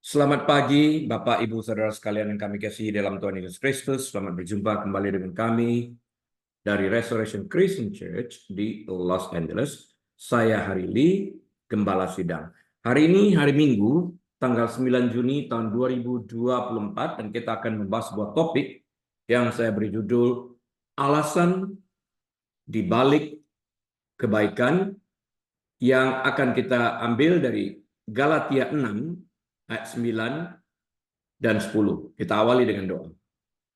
Selamat pagi, Bapak, Ibu, Saudara sekalian yang kami kasihi dalam Tuhan Yesus Kristus. Selamat berjumpa kembali dengan kami dari Restoration Christian Church di Los Angeles. Saya Hari Lee, Gembala Sidang. Hari ini hari Minggu, tanggal 9 Juni tahun 2024, dan kita akan membahas sebuah topik yang saya beri judul Alasan di balik kebaikan, yang akan kita ambil dari Galatia 6 ayat 9 dan 10. Kita awali dengan doa.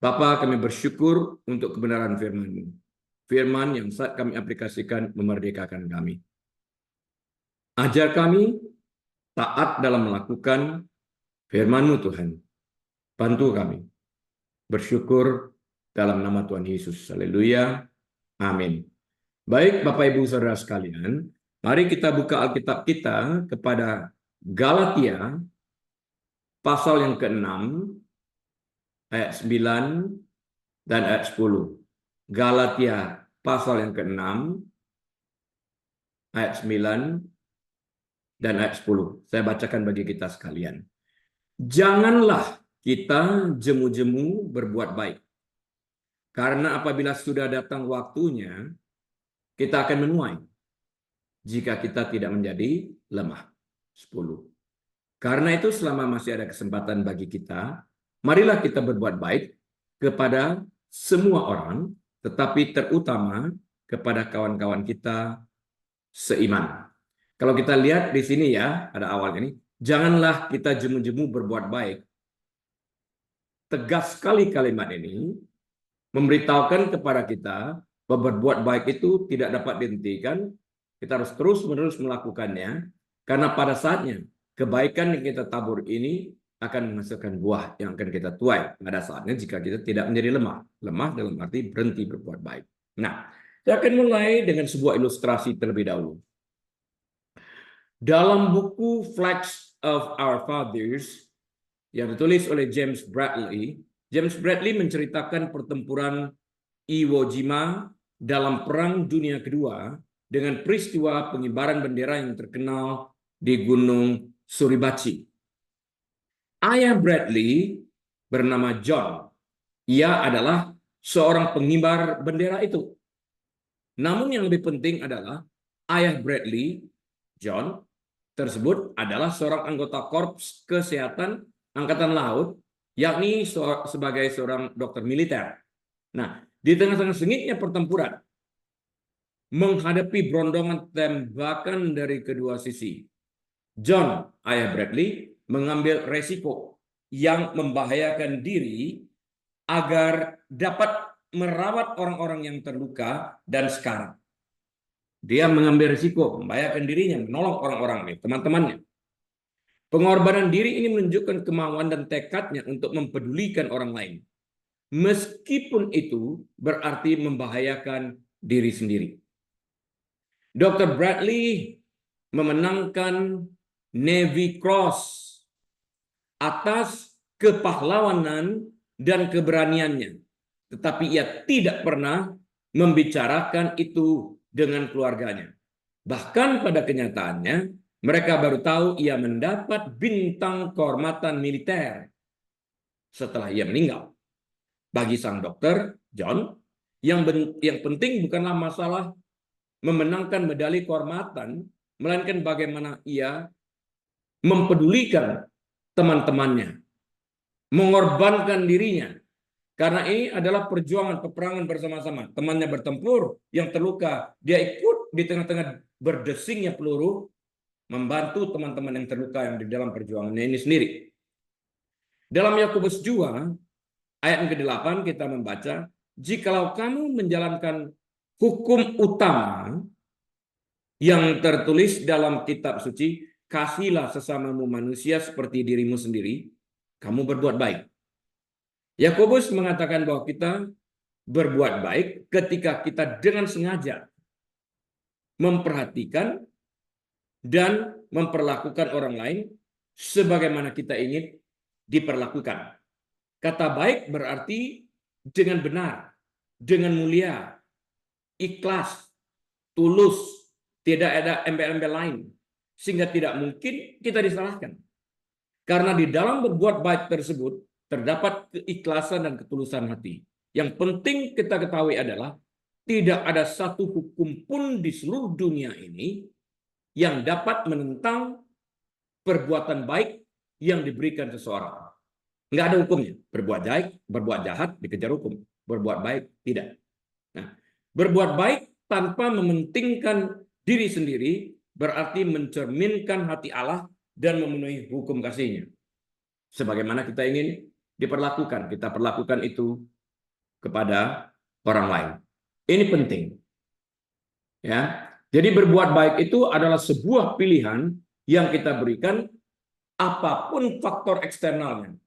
Bapa, kami bersyukur untuk kebenaran firman-Mu. Firman yang saat kami aplikasikan memerdekakan kami. Ajar kami taat dalam melakukan firman-Mu, Tuhan. Bantu kami. Bersyukur dalam nama Tuhan Yesus. Haleluya. Amin. Baik, Bapak, Ibu, Saudara sekalian, mari kita buka Alkitab kita kepada Galatia pasal yang ke-6 ayat 9 dan ayat 10. Galatia pasal yang ke-6 ayat 9 dan ayat 10. Saya bacakan bagi kita sekalian. Janganlah kita jemu-jemu berbuat baik. Karena apabila sudah datang waktunya, kita akan menuai jika kita tidak menjadi lemah. 10. Karena itu selama masih ada kesempatan bagi kita, marilah kita berbuat baik kepada semua orang, tetapi terutama kepada kawan-kawan kita seiman. Kalau kita lihat di sini ya, ada awal ini, janganlah kita jemu-jemu berbuat baik. Tegas sekali kalimat ini memberitahukan kepada kita bahwa berbuat baik itu tidak dapat dihentikan. Kita harus terus-menerus melakukannya, karena pada saatnya kebaikan yang kita tabur ini akan menghasilkan buah yang akan kita tuai pada saatnya jika kita tidak menjadi lemah. Lemah dalam arti berhenti berbuat baik. Nah, saya akan mulai dengan sebuah ilustrasi terlebih dahulu. Dalam buku Flags of Our Fathers yang ditulis oleh James Bradley menceritakan pertempuran Iwo Jima dalam Perang Dunia Kedua dengan peristiwa pengibaran bendera yang terkenal di Gunung Suribachi. Ayah Bradley bernama John. Ia adalah seorang pengibar bendera itu. Namun yang lebih penting adalah ayah Bradley, John, tersebut adalah seorang anggota Korps Kesehatan Angkatan Laut, yakni sebagai seorang dokter militer. Nah, di tengah-tengah sengitnya pertempuran, menghadapi berondongan tembakan dari kedua sisi, John, ayah Bradley, mengambil resiko yang membahayakan diri agar dapat merawat orang-orang yang terluka dan sekarat. Dia mengambil risiko, membahayakan dirinya, menolong orang-orang ini, teman-temannya. Pengorbanan diri ini menunjukkan kemauan dan tekadnya untuk mempedulikan orang lain. Meskipun itu berarti membahayakan diri sendiri. Dr. Bradley memenangkan Navy Cross atas kepahlawanan dan keberaniannya. Tetapi ia tidak pernah membicarakan itu dengan keluarganya. Bahkan pada kenyataannya, mereka baru tahu ia mendapat bintang kehormatan militer setelah ia meninggal. Bagi sang dokter, John, yang penting bukanlah masalah memenangkan medali kehormatan, melainkan bagaimana ia mempedulikan teman-temannya, mengorbankan dirinya. Karena ini adalah perjuangan peperangan bersama-sama. Temannya bertempur, yang terluka, dia ikut di tengah-tengah berdesingnya peluru, membantu teman-teman yang terluka yang di dalam perjuangannya ini sendiri. Dalam Yakobus 2, ayat yang ke-8 kita membaca, jikalau kamu menjalankan hukum utama yang tertulis dalam kitab suci, kasihlah sesamamu manusia seperti dirimu sendiri, kamu berbuat baik. Yakobus mengatakan bahwa kita berbuat baik ketika kita dengan sengaja memperhatikan dan memperlakukan orang lain sebagaimana kita ingin diperlakukan. Kata baik berarti dengan benar, dengan mulia, ikhlas, tulus, tidak ada embel-embel lain, sehingga tidak mungkin kita disalahkan. Karena di dalam berbuat baik tersebut terdapat keikhlasan dan ketulusan hati. Yang penting kita ketahui adalah tidak ada satu hukum pun di seluruh dunia ini yang dapat menentang perbuatan baik yang diberikan seseorang. Nggak ada hukumnya. Berbuat baik, berbuat jahat, dikejar hukum. Berbuat baik, tidak. Nah, berbuat baik tanpa mementingkan diri sendiri berarti mencerminkan hati Allah dan memenuhi hukum kasih-Nya. Sebagaimana kita ingin diperlakukan, kita perlakukan itu kepada orang lain. Ini penting. Ya. Jadi berbuat baik itu adalah sebuah pilihan yang kita berikan apapun faktor eksternalnya.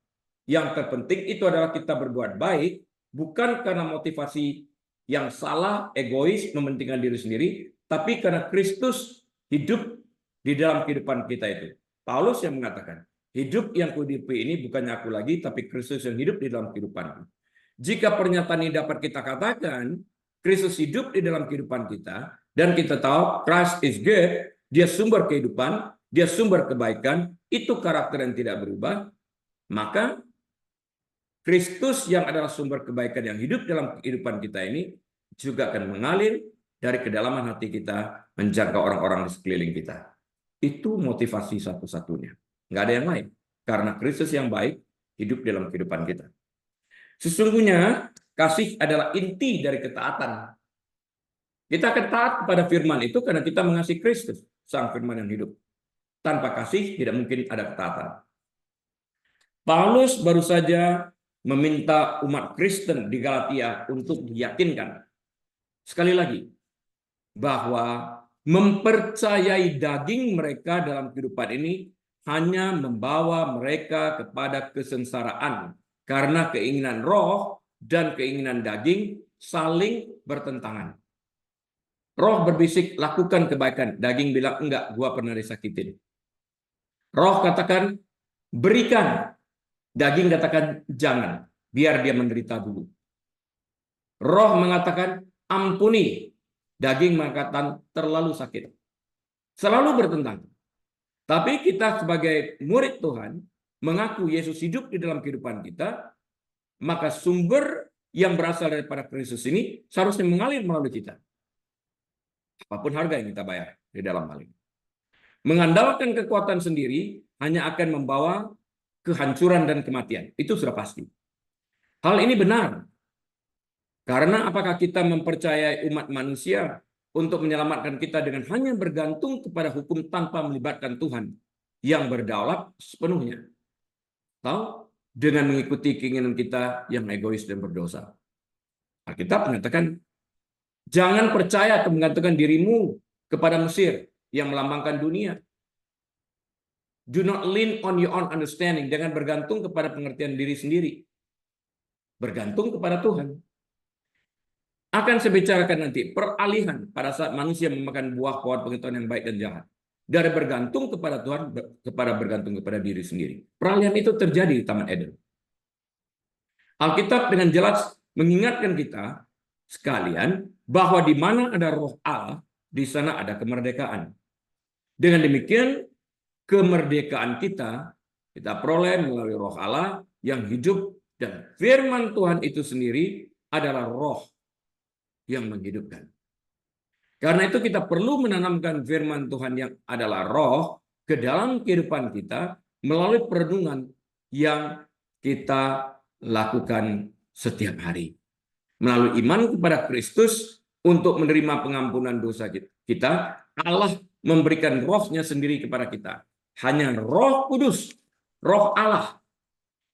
Yang terpenting itu adalah kita berbuat baik bukan karena motivasi yang salah, egois, mementingkan diri sendiri, tapi karena Kristus hidup di dalam kehidupan kita itu. Paulus yang mengatakan, hidup yang kuhidupi ini bukannya aku lagi, tapi Kristus yang hidup di dalam kehidupanku. Jika pernyataan ini dapat kita katakan, Kristus hidup di dalam kehidupan kita, dan kita tahu Christ is good, dia sumber kehidupan, dia sumber kebaikan, itu karakter yang tidak berubah, maka Kristus yang adalah sumber kebaikan yang hidup dalam kehidupan kita ini juga akan mengalir dari kedalaman hati kita menjaga orang-orang di sekeliling kita. Itu motivasi satu-satunya. Nggak ada yang lain. Karena Kristus yang baik hidup dalam kehidupan kita. Sesungguhnya kasih adalah inti dari ketaatan. Kita akan taat kepada firman itu karena kita mengasihi Kristus, sang firman yang hidup. Tanpa kasih tidak mungkin ada ketaatan. Paulus baru saja meminta umat Kristen di Galatia untuk diyakinkan sekali lagi bahwa mempercayai daging mereka dalam kehidupan ini hanya membawa mereka kepada kesengsaraan karena keinginan roh dan keinginan daging saling bertentangan. Roh berbisik lakukan kebaikan, daging bilang enggak, gua pernah disakitin. Roh katakan berikan, daging katakan jangan, biar dia menderita dulu. Roh mengatakan ampuni, daging mengatakan terlalu sakit. Selalu bertentangan. Tapi kita sebagai murid Tuhan mengaku Yesus hidup di dalam kehidupan kita, maka sumber yang berasal daripada Kristus ini seharusnya mengalir melalui kita. Apapun harga yang kita bayar di dalam hal ini. Mengandalkan kekuatan sendiri hanya akan membawa kehancuran dan kematian. Itu sudah pasti. Hal ini benar. Karena apakah kita mempercayai umat manusia untuk menyelamatkan kita dengan hanya bergantung kepada hukum tanpa melibatkan Tuhan yang berdaulat sepenuhnya? Atau dengan mengikuti keinginan kita yang egois dan berdosa? Alkitab mengatakan, jangan percaya atau menggantungkan dirimu kepada Mesir yang melambangkan dunia. Do not lean on your own understanding. Jangan bergantung kepada pengertian diri sendiri. Bergantung kepada Tuhan. Akan saya bicarakan nanti peralihan pada saat manusia memakan buah pohon pengetahuan yang baik dan jahat. Dari bergantung kepada Tuhan kepada bergantung kepada diri sendiri. Peralihan itu terjadi di Taman Eden. Alkitab dengan jelas mengingatkan kita sekalian bahwa di mana ada roh Allah, di sana ada kemerdekaan. Dengan demikian, kemerdekaan kita peroleh melalui roh Allah yang hidup, dan firman Tuhan itu sendiri adalah roh yang menghidupkan. Karena itu kita perlu menanamkan firman Tuhan yang adalah roh ke dalam kehidupan kita melalui perenungan yang kita lakukan setiap hari. Melalui iman kepada Kristus untuk menerima pengampunan dosa kita, Allah memberikan rohnya sendiri kepada kita. Hanya Roh Kudus, Roh Allah,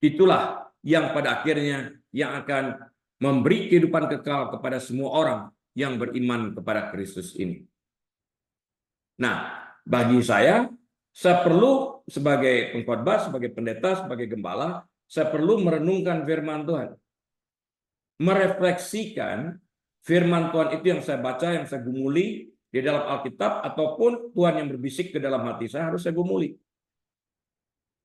itulah yang pada akhirnya yang akan memberi kehidupan kekal kepada semua orang yang beriman kepada Kristus ini. Nah, bagi saya perlu sebagai pengkhotbah, sebagai pendeta, sebagai gembala, saya perlu merenungkan firman Tuhan. Merefleksikan firman Tuhan itu yang saya baca, yang saya gumuli di dalam Alkitab, ataupun Tuhan yang berbisik ke dalam hati saya, harus saya gumuli.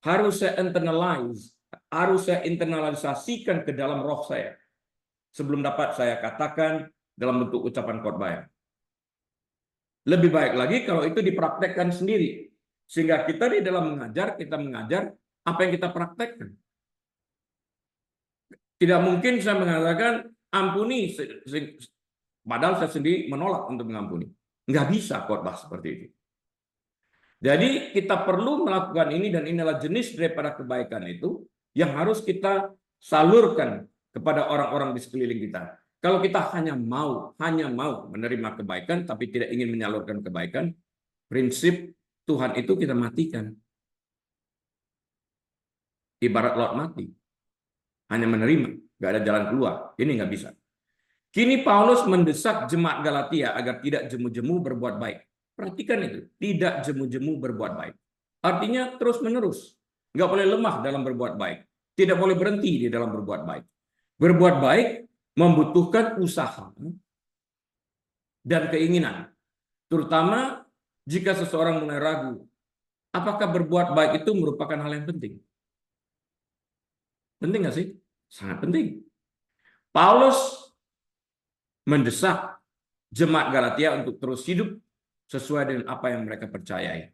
Harus saya internalize, harus saya internalisasikan ke dalam roh saya. Sebelum dapat saya katakan dalam bentuk ucapan khotbah. Lebih baik lagi kalau itu dipraktekkan sendiri. Sehingga kita di dalam mengajar, kita mengajar apa yang kita praktekkan. Tidak mungkin saya mengatakan ampuni, padahal saya sendiri menolak untuk mengampuni. Nggak bisa khotbah seperti itu. Jadi kita perlu melakukan ini, dan inilah jenis daripada kebaikan itu yang harus kita salurkan kepada orang-orang di sekeliling kita. Kalau kita hanya mau menerima kebaikan tapi tidak ingin menyalurkan kebaikan, prinsip Tuhan itu kita matikan. Ibarat laut mati. Hanya menerima, nggak ada jalan keluar. Ini nggak bisa. Kini Paulus mendesak jemaat Galatia agar tidak jemu-jemu berbuat baik. Perhatikan itu, tidak jemu-jemu berbuat baik. Artinya terus-menerus. Nggak boleh lemah dalam berbuat baik. Tidak boleh berhenti di dalam berbuat baik. Berbuat baik membutuhkan usaha dan keinginan. Terutama jika seseorang mulai ragu, apakah berbuat baik itu merupakan hal yang penting? Penting nggak sih? Sangat penting. Paulus mendesak jemaat Galatia untuk terus hidup sesuai dengan apa yang mereka percayai.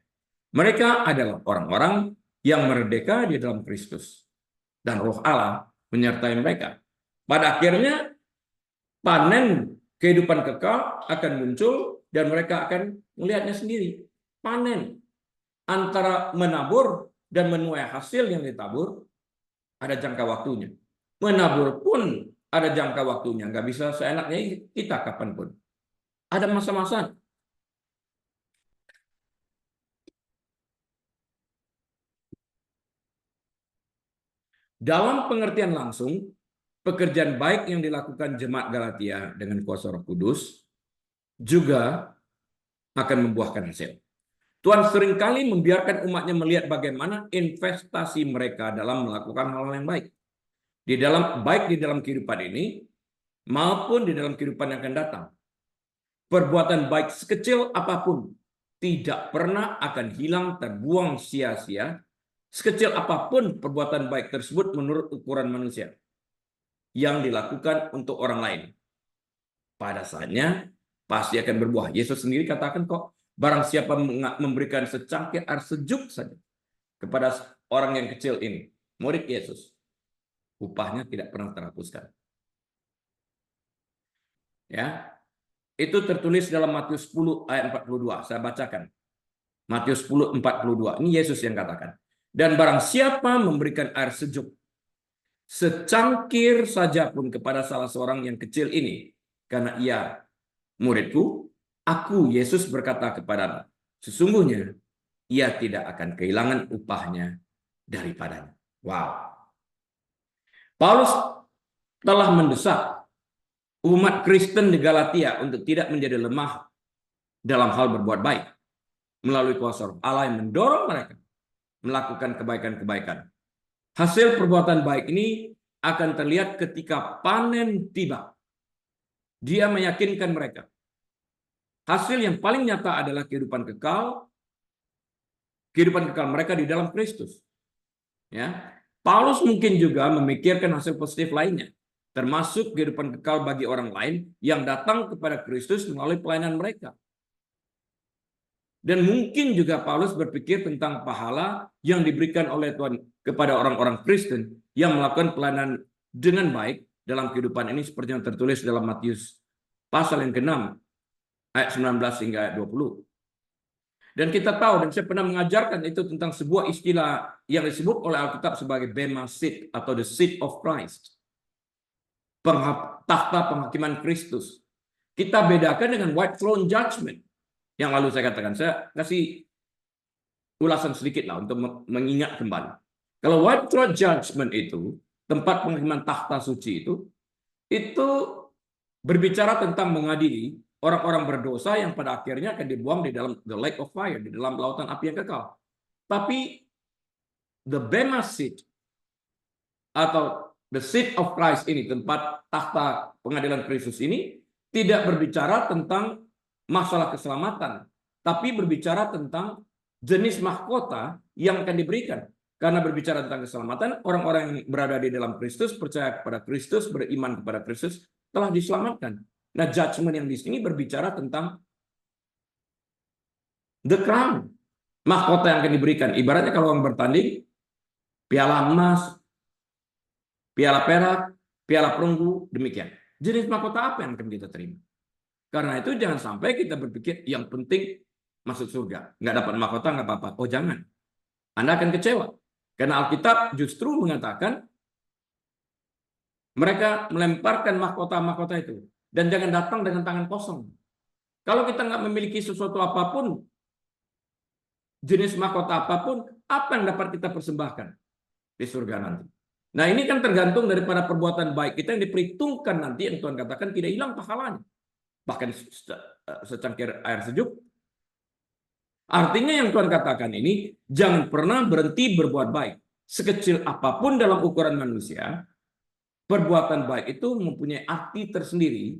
Mereka adalah orang-orang yang merdeka di dalam Kristus. Dan Roh Allah menyertai mereka. Pada akhirnya, panen kehidupan kekal akan muncul dan mereka akan melihatnya sendiri. Panen antara menabur dan menuai hasil yang ditabur ada jangka waktunya. Menabur pun ada jangka waktunya. Nggak bisa seenaknya kita kapanpun. Ada masa-masa. Dalam pengertian langsung, pekerjaan baik yang dilakukan jemaat Galatia dengan kuasa Roh Kudus juga akan membuahkan hasil. Tuhan seringkali membiarkan umatnya melihat bagaimana investasi mereka dalam melakukan hal-hal yang baik. Baik di dalam kehidupan ini maupun di dalam kehidupan yang akan datang. Perbuatan baik sekecil apapun tidak pernah akan hilang terbuang sia-sia, sekecil apapun perbuatan baik tersebut menurut ukuran manusia yang dilakukan untuk orang lain. Pada saatnya pasti akan berbuah. Yesus sendiri katakan kok, barang siapa memberikan secangkir air sejuk saja kepada orang yang kecil ini, murid Yesus, upahnya tidak pernah terhapuskan. Ya, itu tertulis dalam Matius 10 ayat 42. Saya bacakan. Matius 10 42. Ini Yesus yang katakan. Dan barang siapa memberikan air sejuk secangkir saja pun kepada salah seorang yang kecil ini, karena ia muridku, aku Yesus berkata kepadamu, sesungguhnya ia tidak akan kehilangan upahnya daripadanya. Wow. Paulus telah mendesak umat Kristen di Galatia untuk tidak menjadi lemah dalam hal berbuat baik melalui kuasa Allah yang mendorong mereka melakukan kebaikan-kebaikan. Hasil perbuatan baik ini akan terlihat ketika panen tiba. Dia meyakinkan mereka. Hasil yang paling nyata adalah kehidupan kekal mereka di dalam Kristus. Ya, Paulus mungkin juga memikirkan hasil positif lainnya, termasuk kehidupan kekal bagi orang lain yang datang kepada Kristus melalui pelayanan mereka. Dan mungkin juga Paulus berpikir tentang pahala yang diberikan oleh Tuhan kepada orang-orang Kristen yang melakukan pelayanan dengan baik dalam kehidupan ini, seperti yang tertulis dalam Matius pasal yang ke-6 ayat 19 hingga ayat 20. Dan kita tahu, dan saya pernah mengajarkan itu tentang sebuah istilah yang disebut oleh Alkitab sebagai Bema Seat atau the Seat of Christ. Tahta penghakiman Kristus. Kita bedakan dengan White Throne Judgment. Yang lalu saya katakan, saya kasih ulasan sedikit lah untuk mengingat kembali. Kalau White Throne Judgment itu, tempat penghakiman tahta suci itu berbicara tentang mengadili orang-orang berdosa yang pada akhirnya akan dibuang di dalam the lake of fire, di dalam lautan api yang kekal. Tapi the Bema Seat atau the Seat of Christ ini, tempat tahta pengadilan Kristus ini, tidak berbicara tentang masalah keselamatan, tapi berbicara tentang jenis mahkota yang akan diberikan. Karena berbicara tentang keselamatan, orang-orang yang berada di dalam Kristus, percaya kepada Kristus, beriman kepada Kristus, telah diselamatkan. Nah, judgment yang di sini berbicara tentang the crown, mahkota yang akan diberikan. Ibaratnya kalau orang bertanding, piala emas, piala perak, piala perunggu, demikian. Jenis mahkota apa yang akan kita terima? Karena itu jangan sampai kita berpikir yang penting masuk surga. Nggak dapat mahkota, nggak apa-apa. Oh jangan. Anda akan kecewa. Karena Alkitab justru mengatakan mereka melemparkan mahkota-mahkota itu. Dan jangan datang dengan tangan kosong. Kalau kita nggak memiliki sesuatu apapun, jenis mahkota apapun, apa yang dapat kita persembahkan di surga nanti? Nah ini kan tergantung daripada perbuatan baik kita yang diperhitungkan nanti, yang Tuhan katakan tidak hilang pahalanya. Bahkan secangkir air sejuk. Artinya yang Tuhan katakan ini, jangan pernah berhenti berbuat baik. Sekecil apapun dalam ukuran manusia, perbuatan baik itu mempunyai arti tersendiri,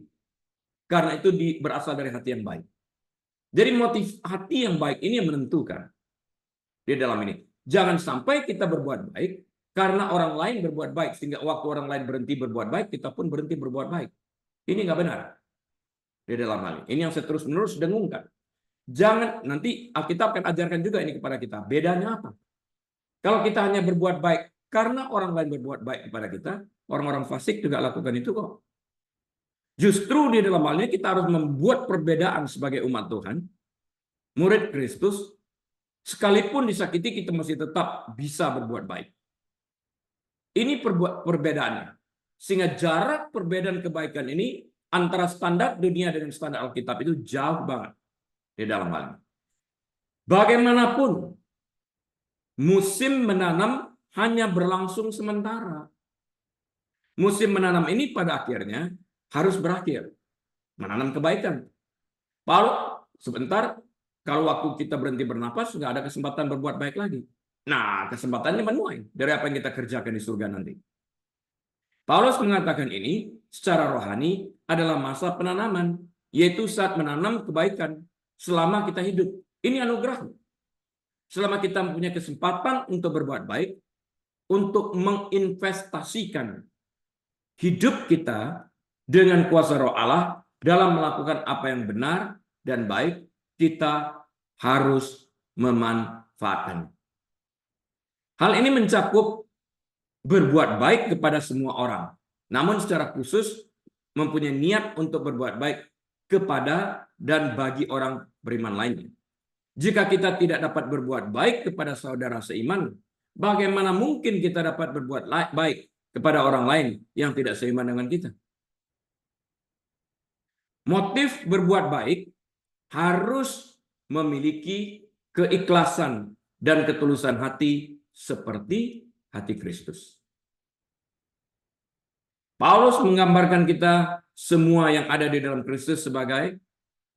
karena itu berasal dari hati yang baik. Jadi motif hati yang baik ini yang menentukan di dalam ini. Jangan sampai kita berbuat baik karena orang lain berbuat baik, sehingga waktu orang lain berhenti berbuat baik, kita pun berhenti berbuat baik. Ini nggak benar di dalam hal ini. Ini yang saya terus-menerus dengungkan. Jangan, nanti Alkitab akan ajarkan juga ini kepada kita. Bedanya apa? Kalau kita hanya berbuat baik karena orang lain berbuat baik kepada kita, orang-orang fasik juga lakukan itu kok. Justru di dalam hal ini kita harus membuat perbedaan sebagai umat Tuhan, murid Kristus, sekalipun disakiti kita masih tetap bisa berbuat baik. Ini perbedaannya. Sehingga jarak perbedaan kebaikan ini antara standar dunia dengan standar Alkitab itu jauh banget di dalam hal ini. Bagaimanapun, musim menanam hanya berlangsung sementara. Musim menanam ini pada akhirnya harus berakhir. Menanam kebaikan. Kalau sebentar, kalau waktu kita berhenti bernapas, nggak ada kesempatan berbuat baik lagi. Nah, kesempatannya menuai dari apa yang kita kerjakan di surga nanti. Paulus mengatakan ini secara rohani adalah masa penanaman, yaitu saat menanam kebaikan selama kita hidup. Ini anugerah. Selama kita mempunyai kesempatan untuk berbuat baik, untuk menginvestasikan hidup kita dengan kuasa roh Allah dalam melakukan apa yang benar dan baik, kita harus memanfaatkan. Hal ini mencakup berbuat baik kepada semua orang, namun secara khusus mempunyai niat untuk berbuat baik kepada dan bagi orang beriman lainnya. Jika kita tidak dapat berbuat baik kepada saudara seiman, bagaimana mungkin kita dapat berbuat baik kepada orang lain yang tidak seiman dengan kita? Motif berbuat baik harus memiliki keikhlasan dan ketulusan hati seperti hati Kristus. Paulus menggambarkan kita semua yang ada di dalam Kristus sebagai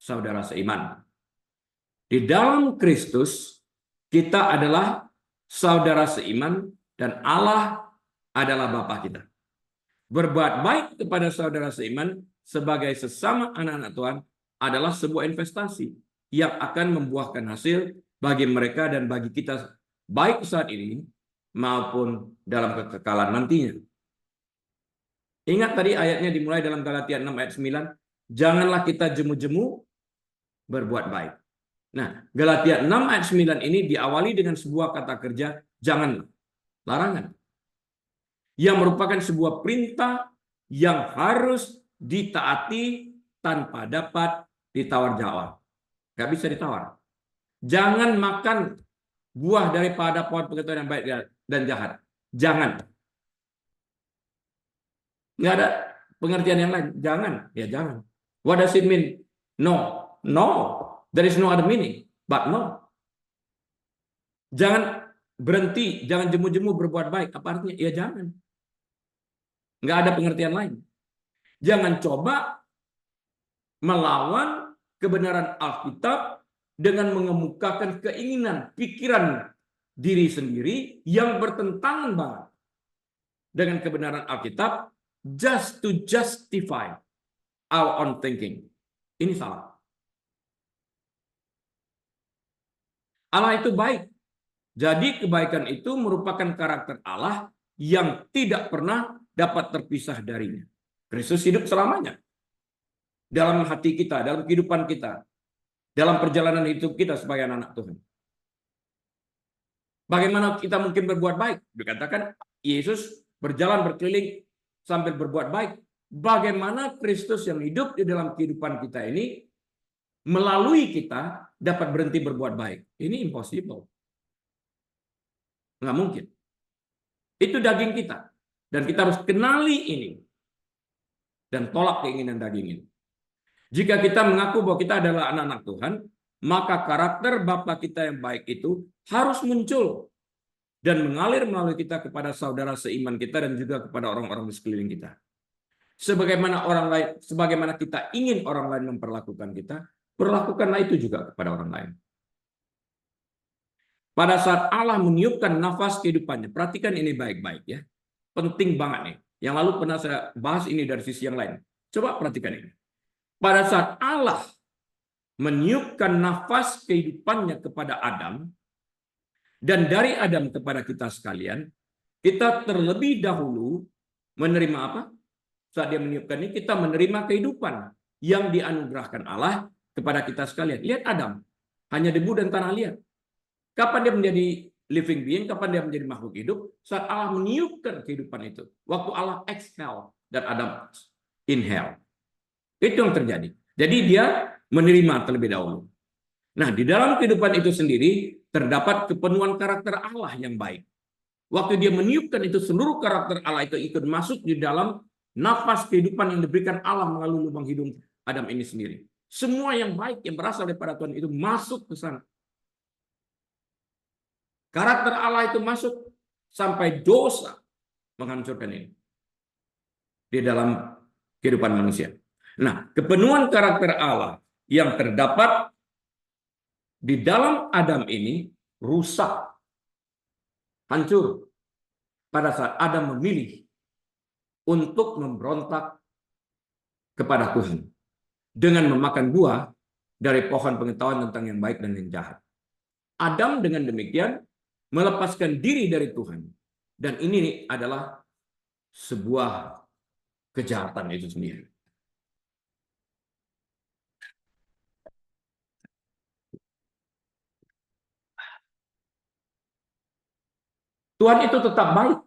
saudara seiman. Di dalam Kristus, kita adalah saudara seiman dan Allah adalah Bapa kita. Berbuat baik kepada saudara seiman sebagai sesama anak-anak Tuhan adalah sebuah investasi yang akan membuahkan hasil bagi mereka dan bagi kita baik saat ini maupun dalam kekekalan nantinya. Ingat tadi ayatnya dimulai dalam Galatia 6 ayat 9, janganlah kita jemu-jemu berbuat baik. Nah, Galatia 6 ayat 9 ini diawali dengan sebuah kata kerja, janganlah, larangan. Yang merupakan sebuah perintah yang harus ditaati tanpa dapat ditawar-jawab. Gak bisa ditawar. Jangan makan buah daripada pohon pengetahuan yang baik dan jahat. Jangan. Nggak ada pengertian yang lain. Jangan. Ya jangan. What does it mean? No. No. There is no other meaning. But no. Jangan berhenti. Jangan jemu-jemu berbuat baik. Apa artinya? Ya jangan. Nggak ada pengertian lain. Jangan coba melawan kebenaran Alkitab dengan mengemukakan keinginan, pikiran diri sendiri yang bertentangan banget dengan kebenaran Alkitab just to justify our own thinking. Ini salah. Allah itu baik. Jadi kebaikan itu merupakan karakter Allah yang tidak pernah dapat terpisah darinya. Kristus hidup selamanya. Dalam hati kita, dalam kehidupan kita. Dalam perjalanan hidup kita sebagai anak Tuhan. Bagaimana kita mungkin berbuat baik? Dikatakan Yesus berjalan berkeliling sambil berbuat baik. Bagaimana Kristus yang hidup di dalam kehidupan kita ini melalui kita dapat berhenti berbuat baik? Ini impossible. Nggak mungkin. Itu daging kita. Dan kita harus kenali ini. Dan tolak keinginan daging ini. Jika kita mengaku bahwa kita adalah anak-anak Tuhan, maka karakter Bapa kita yang baik itu harus muncul dan mengalir melalui kita kepada saudara seiman kita dan juga kepada orang-orang di sekeliling kita. Sebagaimana kita ingin orang lain memperlakukan kita, perlakukanlah itu juga kepada orang lain. Pada saat Allah meniupkan nafas kehidupannya, perhatikan ini baik-baik ya. Penting banget nih. Yang lalu pernah saya bahas ini dari sisi yang lain. Coba perhatikan ini. Pada saat Allah meniupkan nafas kehidupannya kepada Adam, dan dari Adam kepada kita sekalian, kita terlebih dahulu menerima apa? Saat dia meniupkan ini, kita menerima kehidupan yang dianugerahkan Allah kepada kita sekalian. Lihat Adam, hanya debu dan tanah liat. Kapan dia menjadi living being, kapan dia menjadi makhluk hidup? Saat Allah meniupkan kehidupan itu. Waktu Allah exhale dan Adam inhale. Itu yang terjadi. Jadi dia menerima terlebih dahulu. Nah, di dalam kehidupan itu sendiri terdapat kepenuhan karakter Allah yang baik. Waktu dia meniupkan itu, seluruh karakter Allah itu ikut masuk di dalam nafas kehidupan yang diberikan Allah melalui lubang hidung Adam ini sendiri. Semua yang baik yang berasal daripada Tuhan itu masuk ke sana. Karakter Allah itu masuk sampai dosa menghancurkan ini di dalam kehidupan manusia. Nah, kepenuhan karakter Allah yang terdapat di dalam Adam ini rusak, hancur pada saat Adam memilih untuk memberontak kepada Tuhan dengan memakan buah dari pohon pengetahuan tentang yang baik dan yang jahat. Adam dengan demikian melepaskan diri dari Tuhan, dan ini adalah sebuah kejahatan itu sendiri. Tuhan itu tetap baik.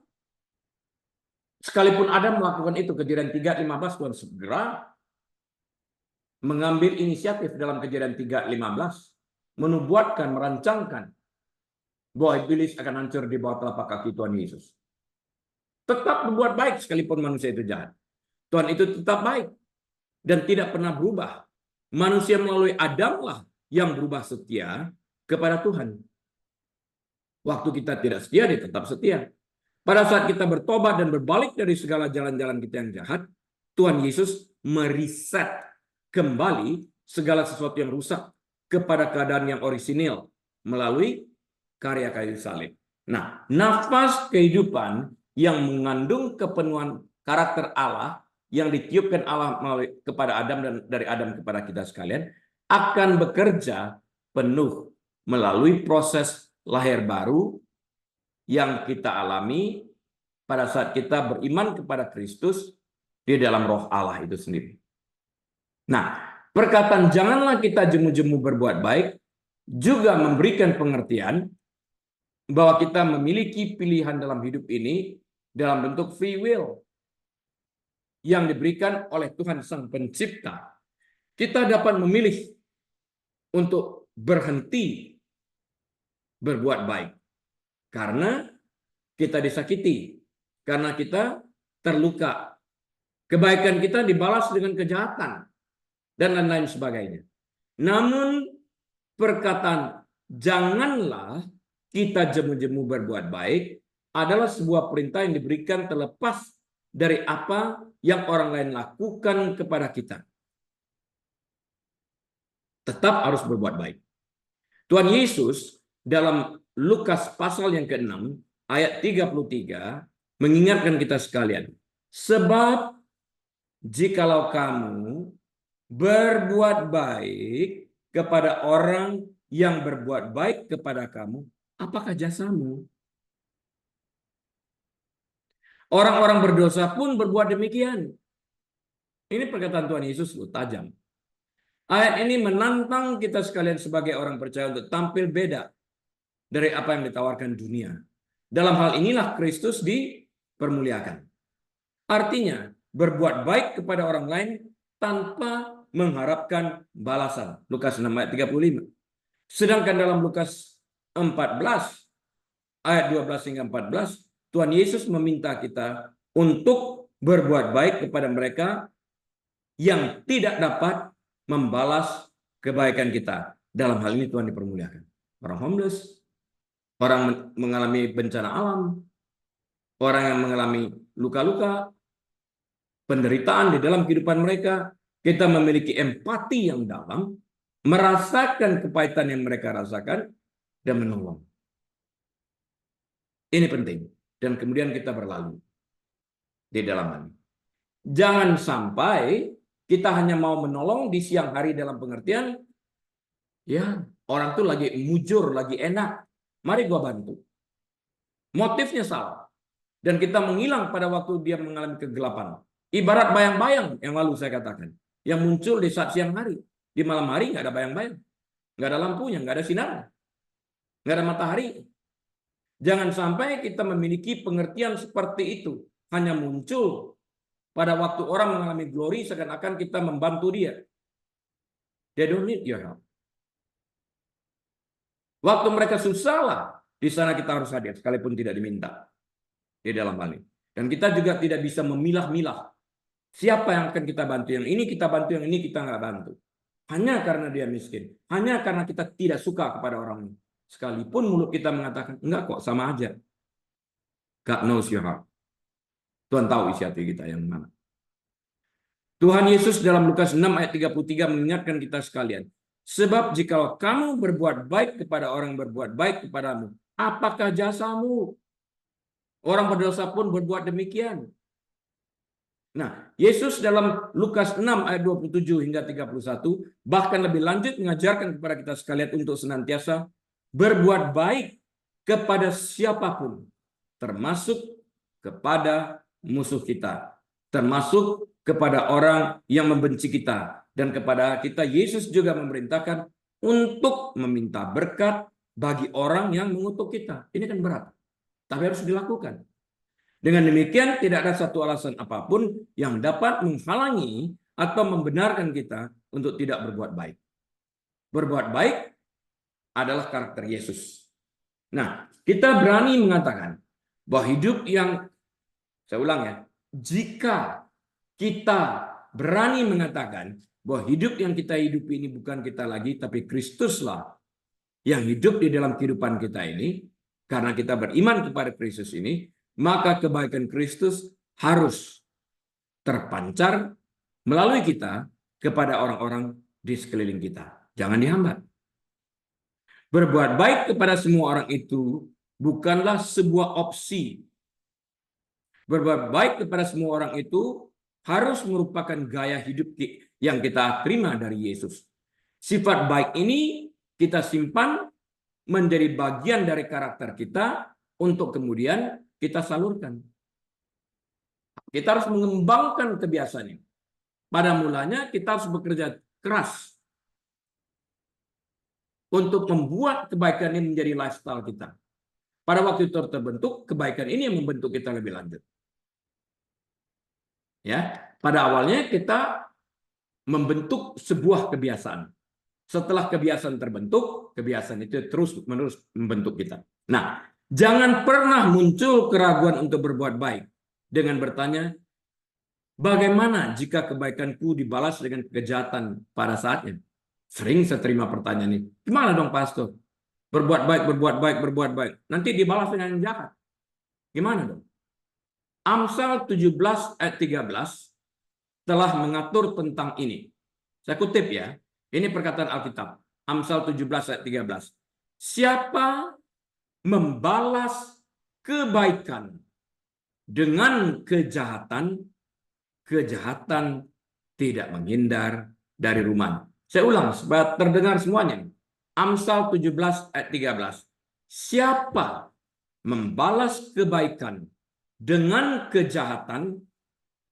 Sekalipun Adam melakukan itu, Kejadian 3:15, Tuhan segera mengambil inisiatif dalam Kejadian 3:15, menubuatkan, merancangkan bahwa iblis akan hancur di bawah telapak kaki Tuhan Yesus. Tetap berbuat baik sekalipun manusia itu jahat. Tuhan itu tetap baik dan tidak pernah berubah. Manusia melalui Adam lah yang berubah setia kepada Tuhan. Waktu kita tidak setia, dia tetap setia. Pada saat kita bertobat dan berbalik dari segala jalan-jalan kita yang jahat, Tuhan Yesus meriset kembali segala sesuatu yang rusak kepada keadaan yang orisinil melalui karya kayu salib. Nah, nafas kehidupan yang mengandung kepenuhan karakter Allah yang ditiupkan Allah melalui kepada Adam dan dari Adam kepada kita sekalian akan bekerja penuh melalui proses lahir baru yang kita alami pada saat kita beriman kepada Kristus di dalam roh Allah itu sendiri. Nah, perkataan janganlah kita jemu-jemu berbuat baik juga memberikan pengertian bahwa kita memiliki pilihan dalam hidup ini dalam bentuk free will yang diberikan oleh Tuhan Sang Pencipta. Kita dapat memilih untuk berhenti berbuat baik karena kita disakiti, karena kita terluka. Kebaikan kita dibalas dengan kejahatan dan lain-lain sebagainya. Namun perkataan janganlah kita jemu-jemu berbuat baik adalah sebuah perintah yang diberikan terlepas dari apa yang orang lain lakukan kepada kita. Tetap harus berbuat baik. Tuhan Yesus dalam Lukas pasal yang ke-6 ayat 33 mengingatkan kita sekalian, sebab jikalau kamu berbuat baik kepada orang yang berbuat baik kepada kamu, apakah jasamu? Orang-orang berdosa pun berbuat demikian. Ini perkataan Tuhan Yesus tajam. Ayat ini menantang kita sekalian sebagai orang percaya untuk tampil beda dari apa yang ditawarkan dunia. Dalam hal inilah Kristus dipermuliakan. Artinya, berbuat baik kepada orang lain tanpa mengharapkan balasan. Lukas 6 ayat 35. Sedangkan dalam Lukas 14 ayat 12 hingga 14, Tuhan Yesus meminta kita untuk berbuat baik kepada mereka yang tidak dapat membalas kebaikan kita. Dalam hal ini Tuhan dipermuliakan. Orang homeless, orang mengalami bencana alam, orang yang mengalami luka-luka, penderitaan di dalam kehidupan mereka, kita memiliki empati yang dalam, merasakan kepahitan yang mereka rasakan, dan menolong. Ini penting. Dan kemudian kita berlalu di dalam hal ini. Jangan sampai kita hanya mau menolong di siang hari dalam pengertian, ya orang tuh lagi mujur, lagi enak, mari gua bantu. Motifnya salah. Dan kita menghilang pada waktu dia mengalami kegelapan. Ibarat bayang-bayang yang lalu saya katakan. Yang muncul di saat siang hari. Di malam hari nggak ada bayang-bayang. Nggak ada lampunya, nggak ada sinar. Nggak ada matahari. Jangan sampai kita memiliki pengertian seperti itu. Hanya muncul pada waktu orang mengalami glory seakan-akan kita membantu dia. They don't need your help. Waktu mereka susah lah, di sana kita harus hadir sekalipun tidak diminta. Di dalam hal ini. Dan kita juga tidak bisa memilah-milah siapa yang akan kita bantu. Yang ini kita bantu, yang ini kita nggak bantu. Hanya karena dia miskin. Hanya karena kita tidak suka kepada orang ini. Sekalipun mulut kita mengatakan, enggak kok, sama aja. God knows your heart. Tuhan tahu isi hati kita yang mana. Tuhan Yesus dalam Lukas 6 ayat 33 mengingatkan kita sekalian. Sebab jikalau kamu berbuat baik kepada orang berbuat baik kepadamu, apakah jasamu? Orang berdosa pun berbuat demikian. Nah, Yesus dalam Lukas 6 ayat 27 hingga 31 bahkan lebih lanjut mengajarkan kepada kita sekalian untuk senantiasa berbuat baik kepada siapapun, termasuk kepada musuh kita, termasuk kepada orang yang membenci kita, dan kepada kita Yesus juga memerintahkan untuk meminta berkat bagi orang yang mengutuk kita. Ini kan berat, tapi harus dilakukan. Dengan demikian tidak ada satu alasan apapun yang dapat menghalangi atau membenarkan kita untuk tidak berbuat baik. Berbuat baik adalah karakter Yesus. Nah, kita berani mengatakan bahwa hidup yang, saya ulang ya, jika kita berani mengatakan bahwa hidup yang kita hidupi ini bukan kita lagi, tapi Kristuslah yang hidup di dalam kehidupan kita ini, karena kita beriman kepada Kristus ini, maka kebaikan Kristus harus terpancar melalui kita kepada orang-orang di sekeliling kita. Jangan dihambat. Berbuat baik kepada semua orang itu bukanlah sebuah opsi. Berbuat baik kepada semua orang itu harus merupakan gaya hidup yang kita terima dari Yesus. Sifat baik ini kita simpan menjadi bagian dari karakter kita untuk kemudian kita salurkan. Kita harus mengembangkan kebiasaan ini. Pada mulanya kita harus bekerja keras untuk membuat kebaikan ini menjadi lifestyle kita. Pada waktu itu terbentuk, kebaikan ini yang membentuk kita lebih lanjut. Ya, pada awalnya kita membentuk sebuah kebiasaan. Setelah kebiasaan terbentuk, kebiasaan itu terus-menerus membentuk kita. Nah, jangan pernah muncul keraguan untuk berbuat baik dengan bertanya, bagaimana jika kebaikanku dibalas dengan kejahatan pada saatnya? Sering saya terima pertanyaan ini. Gimana dong, Pastor? Berbuat baik, berbuat baik, berbuat baik. Nanti dibalas dengan yang jahat. Gimana dong? Amsal 17 ayat 13 telah mengatur tentang ini. Saya kutip ya. Ini perkataan Alkitab. Amsal 17 ayat 13. Siapa membalas kebaikan dengan kejahatan, kejahatan tidak menghindar dari rumahnya. Saya ulang supaya terdengar semuanya. Amsal 17 ayat 13. Siapa membalas kebaikan dengan kejahatan,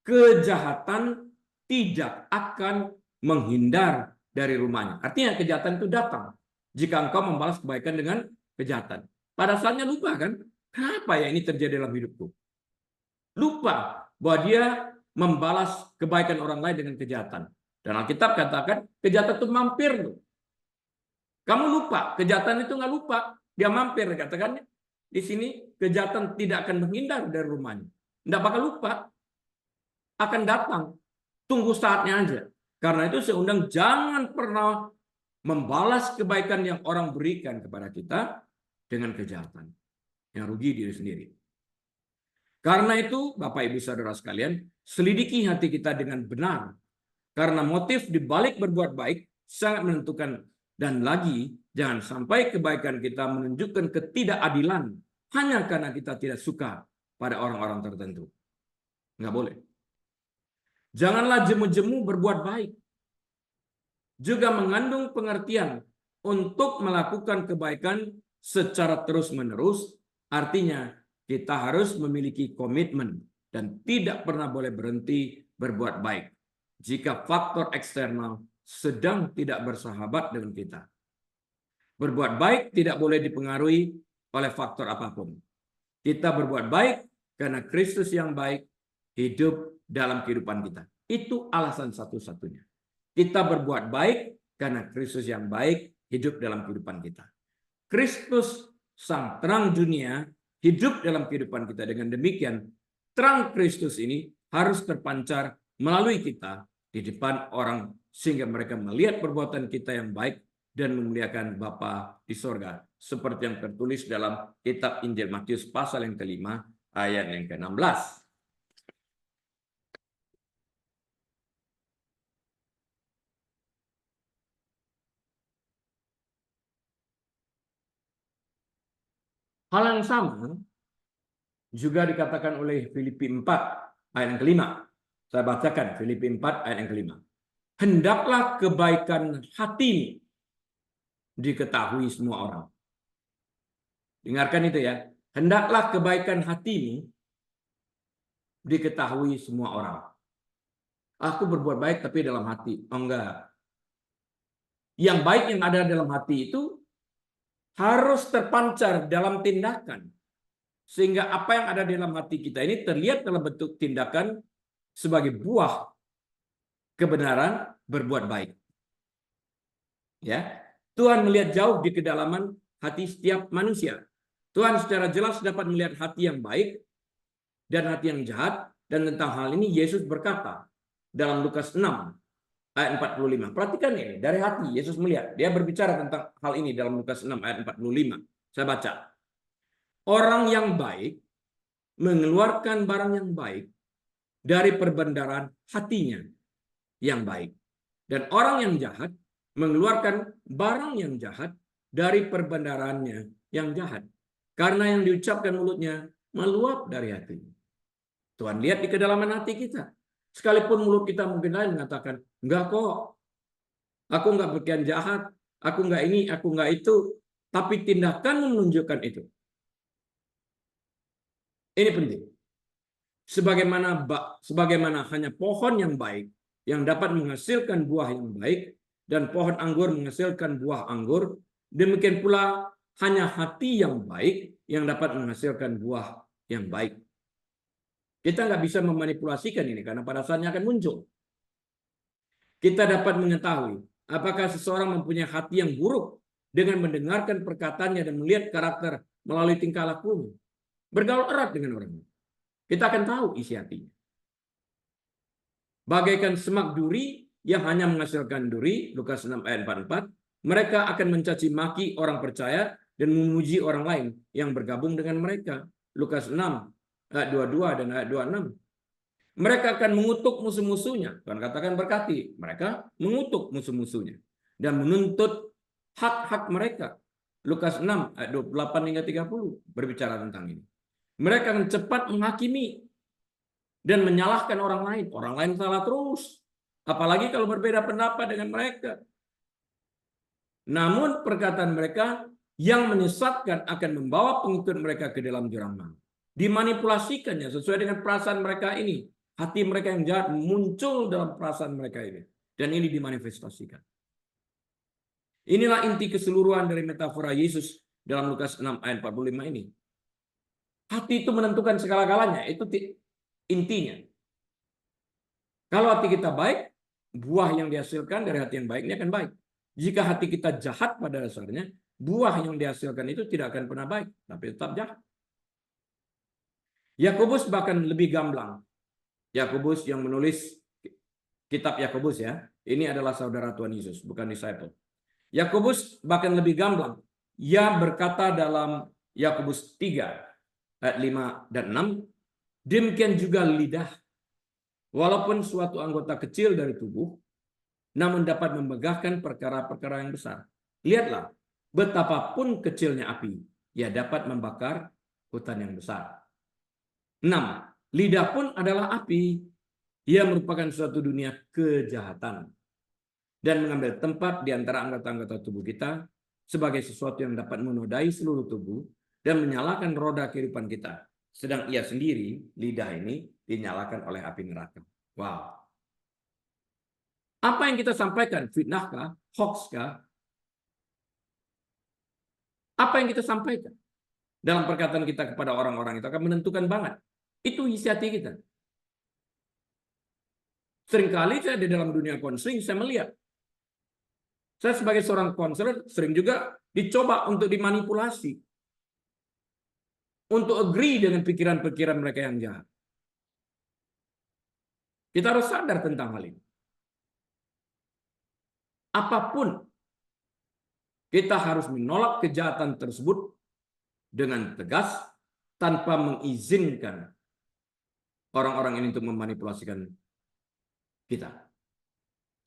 kejahatan tidak akan menghindar dari rumahnya. Artinya kejahatan itu datang jika engkau membalas kebaikan dengan kejahatan. Pada saatnya lupa kan, kenapa ya ini terjadi dalam hidupku? Lupa bahwa dia membalas kebaikan orang lain dengan kejahatan. Dan Alkitab katakan kejahatan itu mampir. Kamu lupa, kejahatan itu nggak lupa, dia mampir katakannya. Di sini kejahatan tidak akan menghindar dari rumahnya. Tidak bakal lupa, akan datang. Tunggu saatnya aja. Karena itu saya undang jangan pernah membalas kebaikan yang orang berikan kepada kita dengan kejahatan. Yang rugi diri sendiri. Karena itu, Bapak Ibu Saudara sekalian, selidiki hati kita dengan benar. Karena motif dibalik berbuat baik sangat menentukan. Dan lagi, jangan sampai kebaikan kita menunjukkan ketidakadilan hanya karena kita tidak suka pada orang-orang tertentu. Nggak boleh. Janganlah jemu-jemu berbuat baik. Juga mengandung pengertian untuk melakukan kebaikan secara terus-menerus. Artinya, kita harus memiliki komitmen dan tidak pernah boleh berhenti berbuat baik jika faktor eksternal sedang tidak bersahabat dengan kita. Berbuat baik tidak boleh dipengaruhi oleh faktor apapun. Kita berbuat baik karena Kristus yang baik hidup dalam kehidupan kita. Itu alasan satu-satunya. Kita berbuat baik karena Kristus yang baik hidup dalam kehidupan kita. Kristus sang terang dunia hidup dalam kehidupan kita. Dengan demikian, terang Kristus ini harus terpancar melalui kita di depan orang sehingga mereka melihat perbuatan kita yang baik dan memuliakan Bapa di sorga. Seperti yang tertulis dalam kitab Injil Matius pasal yang ke-5 ayat yang ke-16. Hal yang sama juga dikatakan oleh Filipi 4 ayat yang ke-5. Saya bacakan Filipi 4 ayat yang ke-5. Hendaklah kebaikan hatimu diketahui semua orang. Dengarkan itu ya. Hendaklah kebaikan hatimu diketahui semua orang. Aku berbuat baik tapi dalam hati. Oh enggak. Yang baik yang ada dalam hati itu harus terpancar dalam tindakan. Sehingga apa yang ada dalam hati kita ini terlihat dalam bentuk tindakan sebagai buah kebenaran berbuat baik. Ya, Tuhan melihat jauh di kedalaman hati setiap manusia. Tuhan secara jelas dapat melihat hati yang baik dan hati yang jahat. Dan tentang hal ini Yesus berkata dalam Lukas 6 ayat 45. Perhatikan ini, dari hati Yesus melihat. Dia berbicara tentang hal ini dalam Lukas 6 ayat 45. Saya baca. Orang yang baik mengeluarkan barang yang baik dari perbendaharaan hatinya yang baik. Dan orang yang jahat mengeluarkan barang yang jahat dari perbendaharaannya yang jahat. Karena yang diucapkan mulutnya meluap dari hatinya. Tuhan lihat di kedalaman hati kita. Sekalipun mulut kita mungkin lain mengatakan, enggak kok, aku enggak berkian jahat, aku enggak ini, aku enggak itu. Tapi tindakan menunjukkan itu. Ini penting. Sebagaimana hanya pohon yang baik yang dapat menghasilkan buah yang baik dan pohon anggur menghasilkan buah anggur, demikian pula hanya hati yang baik yang dapat menghasilkan buah yang baik. Kita nggak bisa memanipulasikan ini karena pada saatnya akan muncul. Kita dapat mengetahui apakah seseorang mempunyai hati yang buruk dengan mendengarkan perkataannya dan melihat karakter melalui tingkah lakunya. Bergaul erat dengan orang. Kita akan tahu isi hatinya. Bagaikan semak duri yang hanya menghasilkan duri, Lukas 6 ayat 44, mereka akan mencaci maki orang percaya dan memuji orang lain yang bergabung dengan mereka. Lukas 6 ayat 22 dan ayat 26. Mereka akan mengutuk musuh-musuhnya. Tuhan katakan berkati. Mereka mengutuk musuh-musuhnya dan menuntut hak-hak mereka. Lukas 6 ayat 28 hingga 30 berbicara tentang ini. Mereka akan cepat menghakimi dan menyalahkan orang lain. Orang lain salah terus. Apalagi kalau berbeda pendapat dengan mereka. Namun perkataan mereka yang menyesatkan akan membawa pengikut mereka ke dalam jurang maut. Dimanipulasikannya sesuai dengan perasaan mereka ini. Hati mereka yang jahat muncul dalam perasaan mereka ini. Dan ini dimanifestasikan. Inilah inti keseluruhan dari metafora Yesus dalam Lukas 6 ayat 45 ini. Hati itu menentukan segala-galanya, itu intinya. Kalau hati kita baik, buah yang dihasilkan dari hati yang baik ini akan baik. Jika hati kita jahat pada dasarnya, buah yang dihasilkan itu tidak akan pernah baik, tapi tetap jahat. Yakobus bahkan lebih gamblang. Yakobus yang menulis kitab Yakobus ya, ini adalah saudara Tuhan Yesus, bukan disciple. Yakobus bahkan lebih gamblang. Ia berkata dalam Yakobus 3 ayat 5 dan 6, demikian juga lidah. Walaupun suatu anggota kecil dari tubuh, namun dapat memegahkan perkara-perkara yang besar. Lihatlah, betapapun kecilnya api, ia dapat membakar hutan yang besar. 6. Lidah pun adalah api. Ia merupakan suatu dunia kejahatan dan mengambil tempat di antara anggota-anggota tubuh kita sebagai sesuatu yang dapat menodai seluruh tubuh dan menyalakan roda kehidupan kita. Sedang ia sendiri, lidah ini, dinyalakan oleh api neraka. Wow. Apa yang kita sampaikan? Fitnahkah? Hoaxkah? Apa yang kita sampaikan dalam perkataan kita kepada orang-orang itu akan menentukan banget. Itu isi hati kita. Seringkali saya di dalam dunia konseling, saya melihat. Saya sebagai seorang konselor sering juga dicoba untuk dimanipulasi. Untuk agree dengan pikiran-pikiran mereka yang jahat. Kita harus sadar tentang hal ini. Apapun, kita harus menolak kejahatan tersebut dengan tegas tanpa mengizinkan orang-orang ini untuk memanipulasikan kita.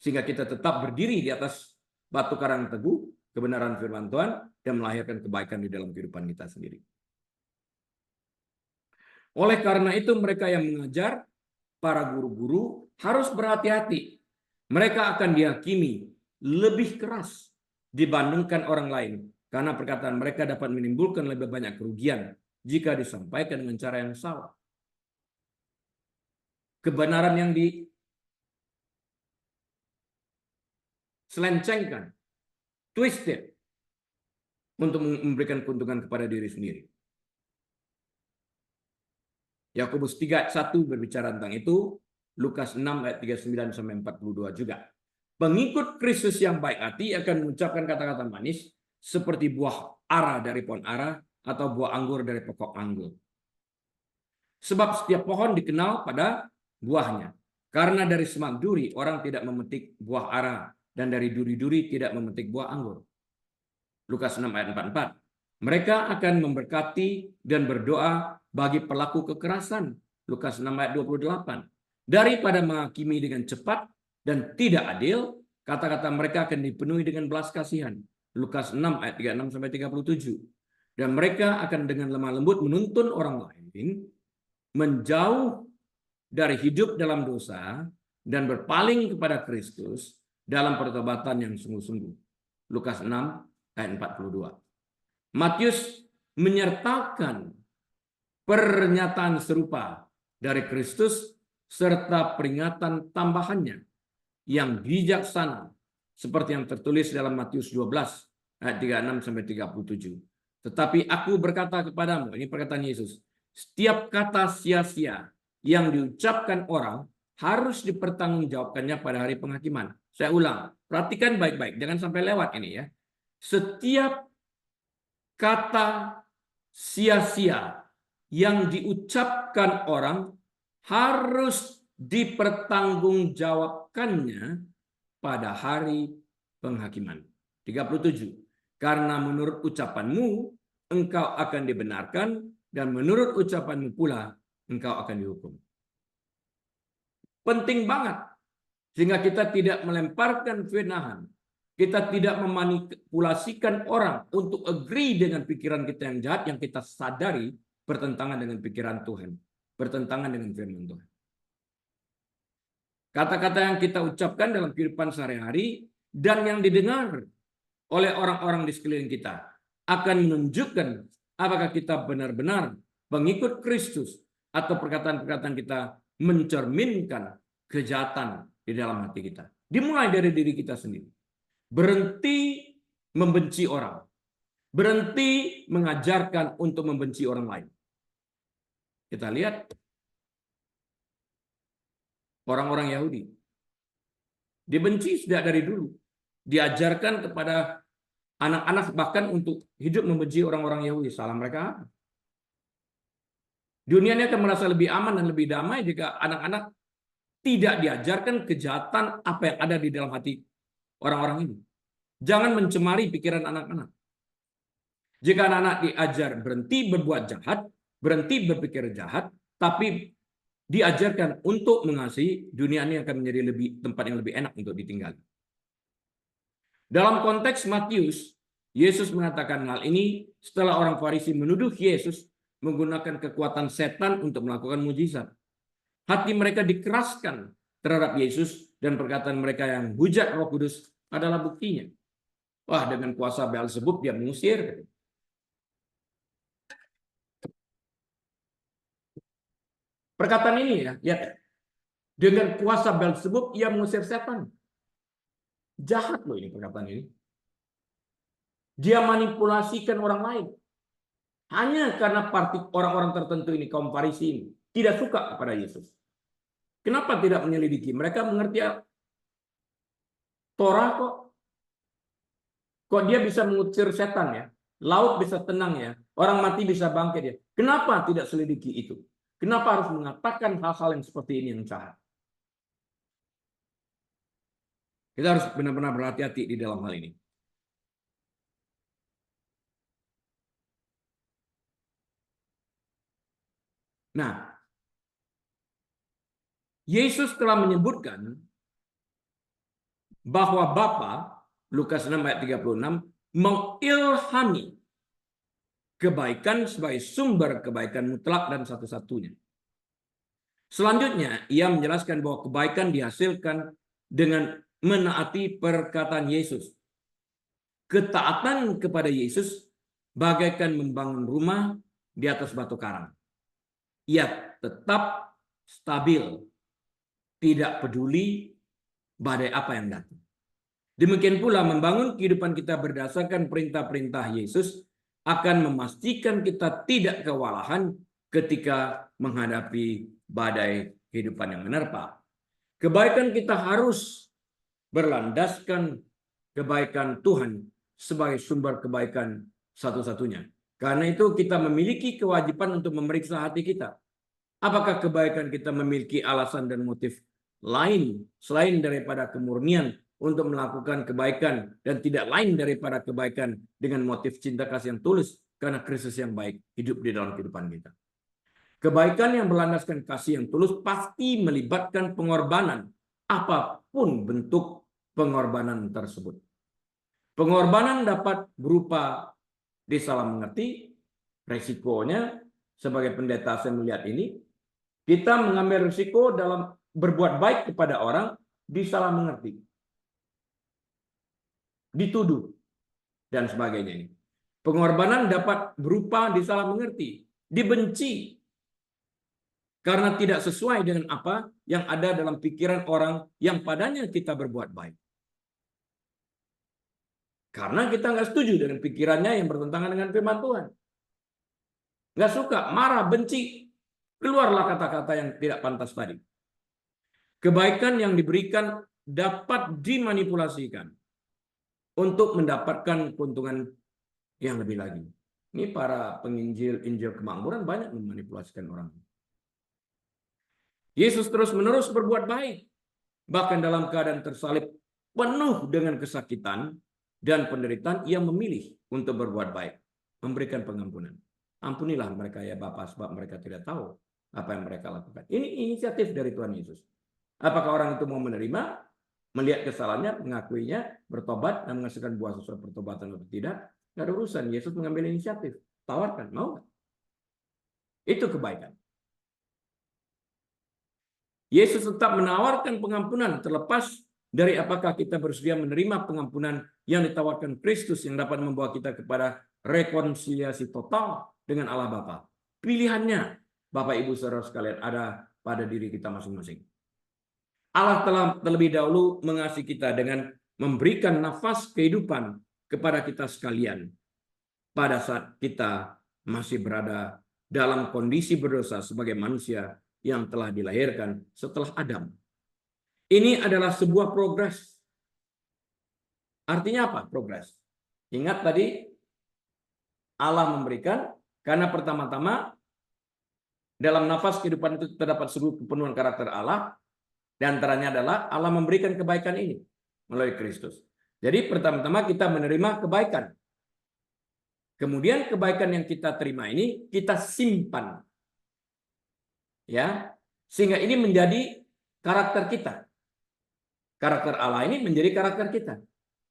Sehingga kita tetap berdiri di atas batu karang teguh, kebenaran firman Tuhan, dan melahirkan kebaikan di dalam kehidupan kita sendiri. Oleh karena itu mereka yang mengajar, para guru-guru harus berhati-hati. Mereka akan dihakimi lebih keras dibandingkan orang lain. Karena perkataan mereka dapat menimbulkan lebih banyak kerugian jika disampaikan dengan cara yang salah. Kebenaran yang diselencengkan, twisted, untuk memberikan keuntungan kepada diri sendiri. Yakobus 3 ayat 1 berbicara tentang itu, Lukas 6 ayat 39 sampai 42 juga. Pengikut Kristus yang baik hati akan mengucapkan kata-kata manis seperti buah ara dari pohon ara atau buah anggur dari pokok anggur. Sebab setiap pohon dikenal pada buahnya. Karena dari semak duri orang tidak memetik buah ara dan dari duri-duri tidak memetik buah anggur. Lukas 6 ayat 44. Mereka akan memberkati dan berdoa bagi pelaku kekerasan. Lukas 6 ayat 28. Daripada menghakimi dengan cepat dan tidak adil, kata-kata mereka akan dipenuhi dengan belas kasihan. Lukas 6 ayat 36 sampai 37. Dan mereka akan dengan lemah lembut menuntun orang lain menjauh dari hidup dalam dosa dan berpaling kepada Kristus dalam pertobatan yang sungguh-sungguh. Lukas 6 ayat 42. Matius menyertakan pernyataan serupa dari Kristus serta peringatan tambahannya yang bijaksana seperti yang tertulis dalam Matius 12 ayat 36 sampai 37. Tetapi aku berkata kepadamu, ini perkataan Yesus, setiap kata sia-sia yang diucapkan orang harus dipertanggungjawabkannya pada hari penghakiman. Saya ulang, perhatikan baik-baik, jangan sampai lewat ini ya. Setiap kata sia-sia yang diucapkan orang harus dipertanggungjawabkannya pada hari penghakiman. 37. Karena menurut ucapanmu engkau akan dibenarkan dan menurut ucapanmu pula engkau akan dihukum. Penting banget sehingga kita tidak melemparkan fitnahan. Kita tidak memanipulasikan orang untuk agree dengan pikiran kita yang jahat yang kita sadari bertentangan dengan pikiran Tuhan, bertentangan dengan firman Tuhan. Kata-kata yang kita ucapkan dalam kehidupan sehari-hari dan yang didengar oleh orang-orang di sekeliling kita akan menunjukkan apakah kita benar-benar pengikut Kristus atau perkataan-perkataan kita mencerminkan kejahatan di dalam hati kita. Dimulai dari diri kita sendiri. Berhenti membenci orang. Berhenti mengajarkan untuk membenci orang lain. Kita lihat orang-orang Yahudi. Dibenci sejak dari dulu. Diajarkan kepada anak-anak bahkan untuk hidup membenci orang-orang Yahudi. Salah mereka apa? Dunia ini akan merasa lebih aman dan lebih damai jika anak-anak tidak diajarkan kejahatan apa yang ada di dalam hati orang-orang ini. Jangan mencemari pikiran anak-anak. Jika anak-anak diajar berhenti berbuat jahat, berhenti berpikir jahat, tapi diajarkan untuk mengasihi, dunia ini akan menjadi tempat yang lebih enak untuk ditinggali. Dalam konteks Matius, Yesus mengatakan hal ini setelah orang Farisi menuduh Yesus menggunakan kekuatan setan untuk melakukan mujizat. Hati mereka dikeraskan terhadap Yesus dan perkataan mereka yang hujat Roh Kudus adalah buktinya. Wah, dengan kuasa Beelzebub dia mengusir. Perkataan ini ya, dengan kuasa Beelzebub ia mengusir setan. Jahat loh ini perkataan ini. Dia manipulasikan orang lain. Hanya karena orang-orang tertentu ini, kaum Farisi ini, tidak suka kepada Yesus. Kenapa tidak menyelidiki? Mereka mengerti Torah kok. Kok dia bisa mengusir setan ya? Laut bisa tenang ya? Orang mati bisa bangkit ya? Kenapa tidak selidiki itu? Kenapa harus mengatakan hal-hal yang seperti ini yang jahat? Kita harus benar-benar berhati-hati di dalam hal ini. Nah, Yesus telah menyebutkan bahwa Bapa, Lukas 6 ayat 36, mengilhami kebaikan sebagai sumber kebaikan mutlak dan satu-satunya. Selanjutnya, ia menjelaskan bahwa kebaikan dihasilkan dengan menaati perkataan Yesus. Ketaatan kepada Yesus bagaikan membangun rumah di atas batu karang. Ia tetap stabil, tidak peduli badai apa yang datang. Demikian pula membangun kehidupan kita berdasarkan perintah-perintah Yesus akan memastikan kita tidak kewalahan ketika menghadapi badai kehidupan yang menerpa. Kebaikan kita harus berlandaskan kebaikan Tuhan sebagai sumber kebaikan satu-satunya. Karena itu kita memiliki kewajiban untuk memeriksa hati kita. Apakah kebaikan kita memiliki alasan dan motif lain selain daripada kemurnian untuk melakukan kebaikan dan tidak lain daripada kebaikan dengan motif cinta kasih yang tulus karena Kristus yang baik hidup di dalam kehidupan kita. Kebaikan yang berlandaskan kasih yang tulus pasti melibatkan pengorbanan, apapun bentuk pengorbanan tersebut. Pengorbanan dapat berupa disalah mengerti, resikonya sebagai pendeta saya melihat ini, kita mengambil risiko dalam berbuat baik kepada orang disalah mengerti, dituduh, dan sebagainya. Pengorbanan dapat berupa disalah mengerti, dibenci, karena tidak sesuai dengan apa yang ada dalam pikiran orang yang padanya kita berbuat baik. Karena kita nggak setuju dengan pikirannya yang bertentangan dengan firman Tuhan. Nggak suka, marah, benci. Keluarlah kata-kata yang tidak pantas tadi. Kebaikan yang diberikan dapat dimanipulasikan untuk mendapatkan keuntungan yang lebih lagi. Ini para penginjil Injil Kemakmuran banyak memanipulasikan orang. Yesus terus-menerus berbuat baik. Bahkan dalam keadaan tersalib penuh dengan kesakitan dan penderitaan, ia memilih untuk berbuat baik, memberikan pengampunan. Ampunilah mereka ya Bapa, sebab mereka tidak tahu apa yang mereka lakukan. Ini inisiatif dari Tuhan Yesus. Apakah orang itu mau menerima, melihat kesalahannya, mengakuinya, bertobat, dan menghasilkan buah sesuai pertobatan atau tidak? Tidak ada urusan. Yesus mengambil inisiatif. Tawarkan, mau nggak? Itu kebaikan. Yesus tetap menawarkan pengampunan terlepas dari apakah kita bersedia menerima pengampunan yang ditawarkan Kristus yang dapat membawa kita kepada rekonsiliasi total dengan Allah Bapa. Pilihannya, Bapak Ibu Saudara sekalian, ada pada diri kita masing-masing. Allah telah terlebih dahulu mengasihi kita dengan memberikan nafas kehidupan kepada kita sekalian. pada saat kita masih berada dalam kondisi berdosa sebagai manusia yang telah dilahirkan setelah Adam. Ini adalah sebuah progres. Artinya apa progres? Ingat tadi Allah memberikan, karena pertama-tama dalam nafas kehidupan itu terdapat seluruh kepenuhan karakter Allah, dan antaranya adalah Allah memberikan kebaikan ini melalui Kristus. Jadi pertama-tama kita menerima kebaikan. Kemudian kebaikan yang kita terima ini kita simpan. Ya, sehingga ini menjadi karakter kita. Karakter Allah ini menjadi karakter kita.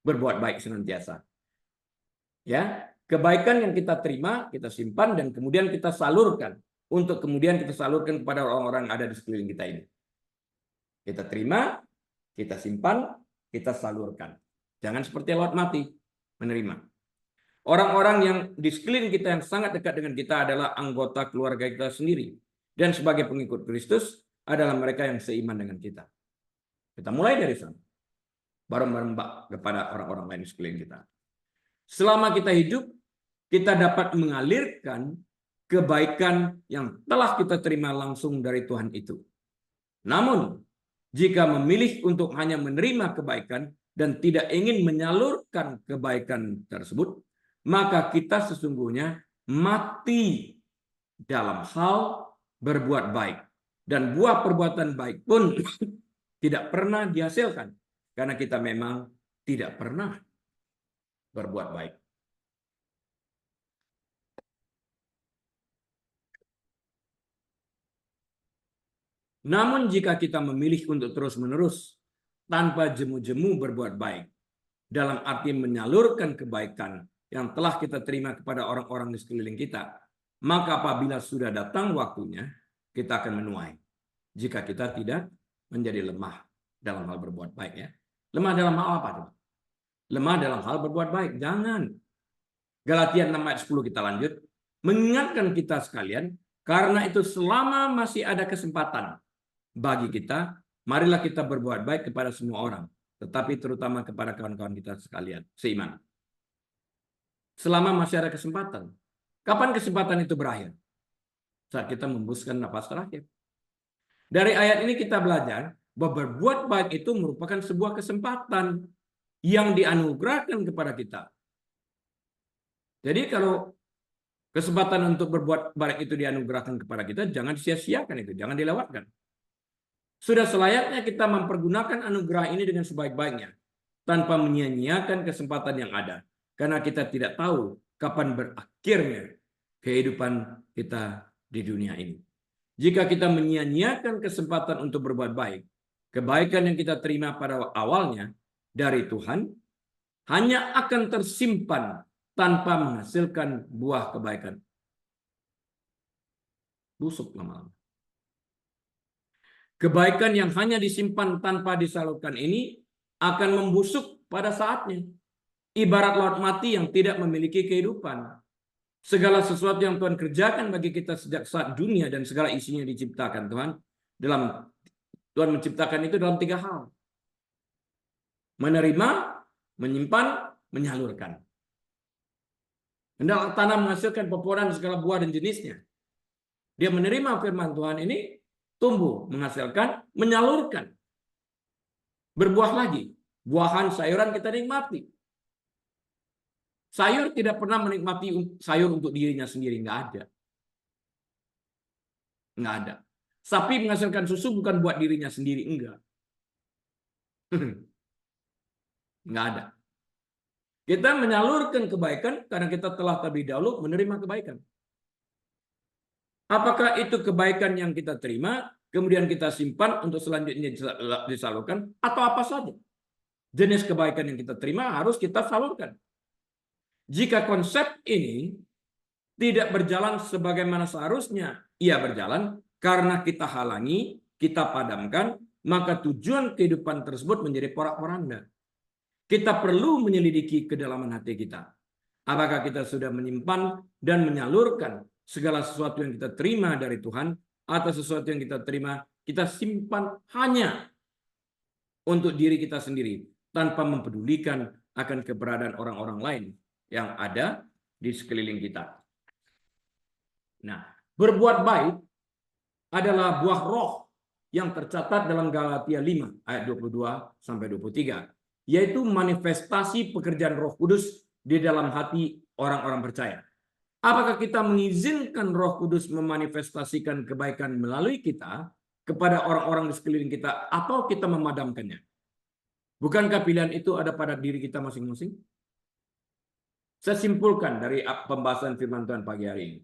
Berbuat baik senantiasa. Ya, kebaikan yang kita terima, kita simpan dan kemudian kita salurkan untuk kemudian kita salurkan kepada orang-orang yang ada di sekeliling kita ini. Kita terima, kita simpan, kita salurkan. Jangan seperti Lot mati, menerima. Orang-orang yang di sekeliling kita yang sangat dekat dengan kita adalah anggota keluarga kita sendiri. Dan sebagai pengikut Kristus adalah mereka yang seiman dengan kita. Kita mulai dari sana. Baru merembak kepada orang-orang lain di sekeliling kita. Selama kita hidup, kita dapat mengalirkan kebaikan yang telah kita terima langsung dari Tuhan itu. Namun, jika memilih untuk hanya menerima kebaikan dan tidak ingin menyalurkan kebaikan tersebut, maka kita sesungguhnya mati dalam hal berbuat baik. Dan buah perbuatan baik pun tidak pernah dihasilkan. Karena kita memang tidak pernah berbuat baik. Namun jika kita memilih untuk terus-menerus tanpa jemu-jemu berbuat baik, dalam arti menyalurkan kebaikan yang telah kita terima kepada orang-orang di sekeliling kita, maka apabila sudah datang waktunya, kita akan menuai. Jika kita tidak menjadi lemah dalam hal berbuat baik, ya. Lemah dalam hal apa? Lemah dalam hal berbuat baik. Jangan. Galatia 6 ayat 10 kita lanjut. Mengingatkan kita sekalian, karena itu selama masih ada kesempatan bagi kita, marilah kita berbuat baik kepada semua orang, tetapi terutama kepada kawan-kawan kita sekalian, seiman. Selama masih ada kesempatan. Kapan kesempatan itu berakhir? Saat kita membuskan nafas terakhir. Dari ayat ini kita belajar bahwa berbuat baik itu merupakan sebuah kesempatan yang dianugerahkan kepada kita. Jadi kalau kesempatan untuk berbuat baik itu dianugerahkan kepada kita, jangan sia-siakan itu, jangan dilewatkan. Sudah selayaknya kita mempergunakan anugerah ini dengan sebaik-baiknya, tanpa menyia-nyiakan kesempatan yang ada. Karena kita tidak tahu kapan berakhirnya kehidupan kita di dunia ini. Jika kita menyia-nyiakan kesempatan untuk berbuat baik, kebaikan yang kita terima pada awalnya dari Tuhan hanya akan tersimpan tanpa menghasilkan buah kebaikan. Busuk lama-lama. Kebaikan yang hanya disimpan tanpa disalurkan ini akan membusuk pada saatnya. Ibarat laut mati yang tidak memiliki kehidupan. Segala sesuatu yang Tuhan kerjakan bagi kita sejak saat dunia dan segala isinya diciptakan Tuhan menciptakan itu dalam 3 hal. Menerima, menyimpan, menyalurkan. Hendak tanah menghasilkan pepohonan segala buah dan jenisnya. Dia menerima firman Tuhan ini, tumbuh, menghasilkan, menyalurkan. Berbuah lagi. Buahan sayuran kita nikmati. Sayur tidak pernah menikmati sayur untuk dirinya sendiri. Nggak ada. Nggak ada. Sapi menghasilkan susu bukan buat dirinya sendiri. Enggak. Nggak ada. Kita menyalurkan kebaikan karena kita telah terlebih dahulu menerima kebaikan. Apakah itu kebaikan yang kita terima, kemudian kita simpan untuk selanjutnya disalurkan, atau apa saja? Jenis kebaikan yang kita terima harus kita salurkan. Jika konsep ini tidak berjalan sebagaimana seharusnya ia berjalan, karena kita halangi, kita padamkan, maka tujuan kehidupan tersebut menjadi porak-poranda. Kita perlu menyelidiki kedalaman hati kita. Apakah kita sudah menyimpan dan menyalurkan segala sesuatu yang kita terima dari Tuhan, atau sesuatu yang kita terima, kita simpan hanya untuk diri kita sendiri, tanpa mempedulikan akan keberadaan orang-orang lain yang ada di sekeliling kita. Nah, berbuat baik adalah buah roh yang tercatat dalam Galatia 5 ayat 22 sampai 23, yaitu manifestasi pekerjaan Roh Kudus di dalam hati orang-orang percaya. Apakah kita mengizinkan Roh Kudus memanifestasikan kebaikan melalui kita kepada orang-orang di sekeliling kita, atau kita memadamkannya? Bukankah pilihan itu ada pada diri kita masing-masing? Saya simpulkan dari pembahasan firman Tuhan pagi hari ini.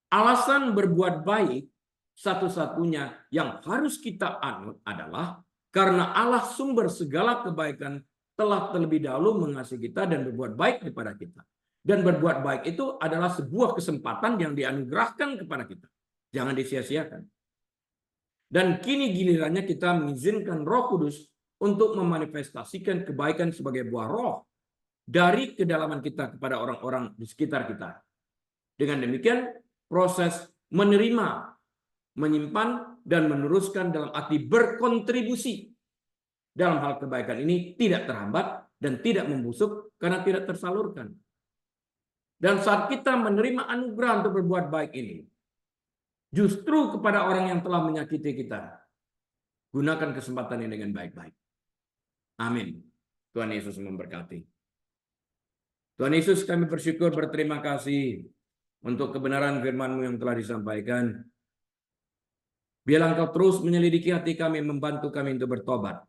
Alasan berbuat baik satu-satunya yang harus kita anut adalah karena Allah sumber segala kebaikan telah terlebih dahulu mengasihi kita dan berbuat baik kepada kita. Dan berbuat baik itu adalah sebuah kesempatan yang dianugerahkan kepada kita. Jangan disia-siakan. Dan kini gilirannya kita mengizinkan Roh Kudus untuk memanifestasikan kebaikan sebagai buah roh dari kedalaman kita kepada orang-orang di sekitar kita. Dengan demikian, proses menerima, menyimpan, dan meneruskan dalam arti berkontribusi dalam hal kebaikan ini tidak terhambat dan tidak membusuk karena tidak tersalurkan. Dan saat kita menerima anugerah untuk berbuat baik ini, justru kepada orang yang telah menyakiti kita, gunakan kesempatan ini dengan baik-baik. Amin. Tuhan Yesus memberkati. Tuhan Yesus, kami bersyukur, berterima kasih untuk kebenaran firman-Mu yang telah disampaikan. Biarlah Engkau terus menyelidiki hati kami, membantu kami untuk bertobat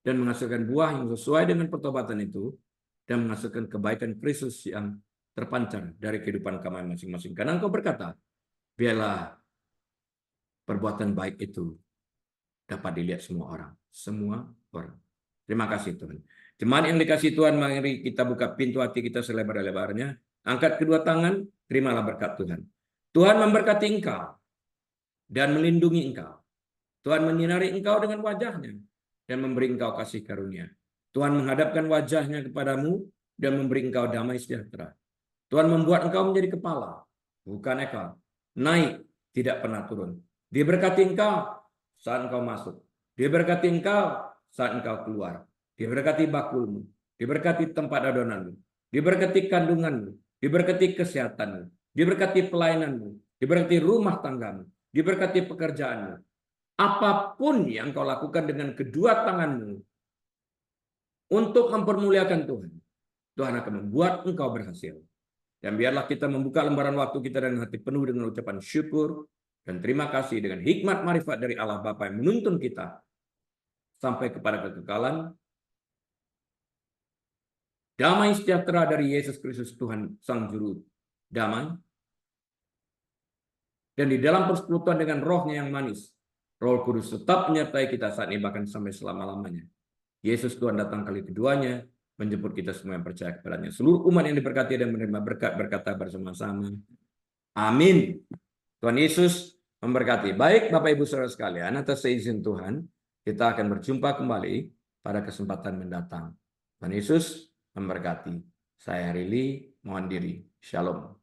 dan menghasilkan buah yang sesuai dengan pertobatan itu dan menghasilkan kebaikan Kristus yang terpancar dari kehidupan kami masing-masing. Karena Engkau berkata, biarlah perbuatan baik itu dapat dilihat semua orang. Semua orang. Terima kasih Tuhan. Jemaat yang dikasih Tuhan, mari kita buka pintu hati kita selebar-lebarnya. Angkat kedua tangan, terimalah berkat Tuhan. Tuhan memberkati engkau dan melindungi engkau. Tuhan menyinari engkau dengan wajahnya dan memberi engkau kasih karunia. Tuhan menghadapkan wajahnya kepadamu dan memberi engkau damai sejahtera. Tuhan membuat engkau menjadi kepala, bukan ekor. Naik, tidak pernah turun. Dia berkati engkau saat engkau masuk. Dia berkati engkau saat engkau keluar. Dia berkati bakulmu. Dia berkati tempat adonanmu. Dia berkati kandunganmu. Dia berkati kesehatanmu. Dia berkati pelayananmu. Dia berkati rumah tanggamu. Dia berkati pekerjaanmu. Apapun yang kau lakukan dengan kedua tanganmu untuk mempermuliakan Tuhan, Tuhan akan membuat engkau berhasil. Dan biarlah kita membuka lembaran waktu kita dengan hati penuh dengan ucapan syukur dan terima kasih dengan hikmat marifat dari Allah Bapa yang menuntun kita sampai kepada kekekalan. Damai sejahtera dari Yesus Kristus Tuhan Sang Juru Damai. Dan di dalam persekutuan dengan rohnya yang manis, Roh Kudus tetap menyertai kita saat ini bahkan sampai selama-lamanya. Yesus Tuhan datang kali keduanya, menjemput kita semua yang percaya kepadanya. Seluruh umat yang diberkati dan menerima berkat berkata bersama-sama, amin. Tuhan Yesus memberkati. Baik Bapak Ibu Saudara sekalian, atas seizin Tuhan, kita akan berjumpa kembali pada kesempatan mendatang. Tuhan Yesus memberkati. Saya Rili, mohon diri. Shalom.